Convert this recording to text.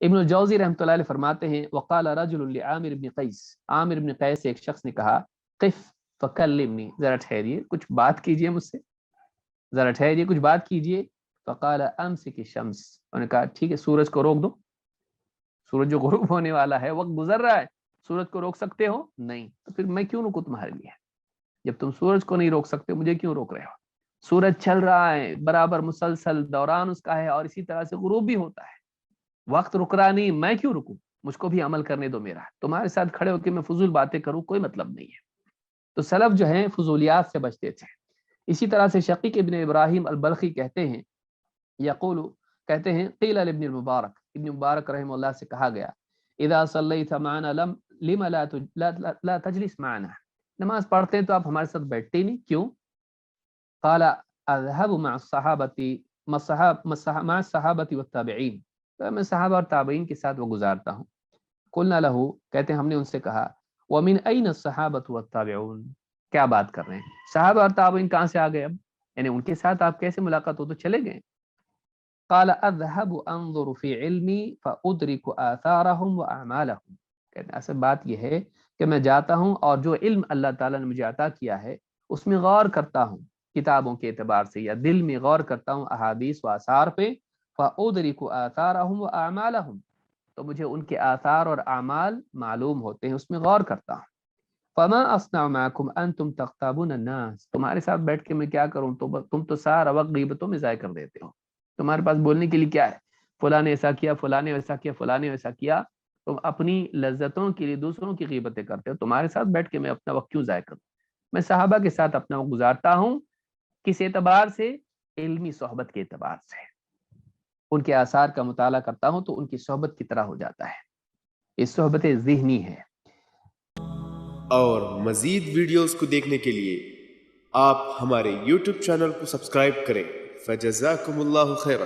ابن الجوزی رحمۃ اللہ علیہ فرماتے ہیں وقال رجل لعامر بن قیس، عامر بن قیس سے ایک شخص نے کہا قف فکلمنی، ذرا ٹھہریے کچھ بات کیجئے مجھ سے، ذرا ٹھہریے کچھ بات کیجئے. فقال امسک الشمس، انہوں نے کہا ٹھیک ہے سورج کو روک دو، سورج جو غروب ہونے والا ہے، وقت گزر رہا ہے، سورج کو روک سکتے ہو؟ نہیں. تو پھر میں کیوں رکوں تمہارے لیے؟ جب تم سورج کو نہیں روک سکتے مجھے کیوں روک رہے ہو؟ سورج چل رہا ہے برابر مسلسل دوران اس کا ہے، اور اسی طرح سے غروب بھی ہوتا ہے، وقت رک رہا نہیں، میں کیوں رکوں؟ مجھ کو بھی عمل کرنے دو میرا، تمہارے ساتھ کھڑے ہو کے میں فضول باتیں کروں کوئی مطلب نہیں ہے. تو سلف جو ہیں فضولیات سے بچتے تھے. اسی طرح سے شقیق ابن ابراہیم البلخی کہتے ہیں، یقول کہتے ہیں قیل لابن المبارک، ابن مبارک رحمہ اللہ سے کہا گیا اذا صلیت معنا لم لا تجلس معنا، نماز پڑھتے ہیں تو آپ ہمارے ساتھ بیٹھتے ہی نہیں کیوں؟ قال اذهب مع الصحابة مع الصحابة والتابعين، تو میں صحابہ اور تابعین کے ساتھ وہ گزارتا ہوں. قلنا له، کہتے ہیں ہم نے ان سے کہا ومن اين الصحابة والتابعون، کیا بات کر رہے ہیں صحابہ اور تابعین کہاں سے آ گئے اب، یعنی ان کے ساتھ آپ کیسے ملاقات ہو تو چلے گئے؟ قال اذهب انظر في علمي فادرك آثارهم واعمالهم، کہتے ہیں اصل بات یہ ہے کہ میں جاتا ہوں اور جو علم اللہ تعالیٰ نے مجھے عطا کیا ہے اس میں غور کرتا ہوں، کتابوں کے اعتبار سے یا دل میں غور کرتا ہوں احادیث و آثار پہ. فادرك آثارهم واعمالهم، تو مجھے ان کے آثار اور اعمال معلوم ہوتے ہیں، اس میں غور کرتا ہوں. فما اصنع معكم انتم تغتابون الناس، تمہارے ساتھ بیٹھ کے میں کیا کروں، تم تو سارا وقت غیبتوں میں ضائع کر دیتے ہو، تمہارے پاس بولنے کے لیے کیا ہے، فلاں نے ایسا کیا، فلاں نے ویسا کیا، فلاں نے ویسا کیا. تم اپنی لذتوں کے لیے دوسروں کی غیبتیں کرتے ہو، تمہارے ساتھ بیٹھ کے میں اپنا وقت کیوں ضائع کروں؟ میں صحابہ کے ساتھ اپنا وقت گزارتا ہوں، کس اعتبار سے؟ علمی صحبت کے اعتبار سے. ان کے آثار کا مطالعہ کرتا ہوں تو ان کی صحبت کی طرح ہو جاتا ہے، یہ صحبت ذہنی ہے. اور مزید ویڈیوز کو دیکھنے کے لیے آپ ہمارے YouTube چینل کو سبسکرائب کریں. فجزاکم اللہ خیرا.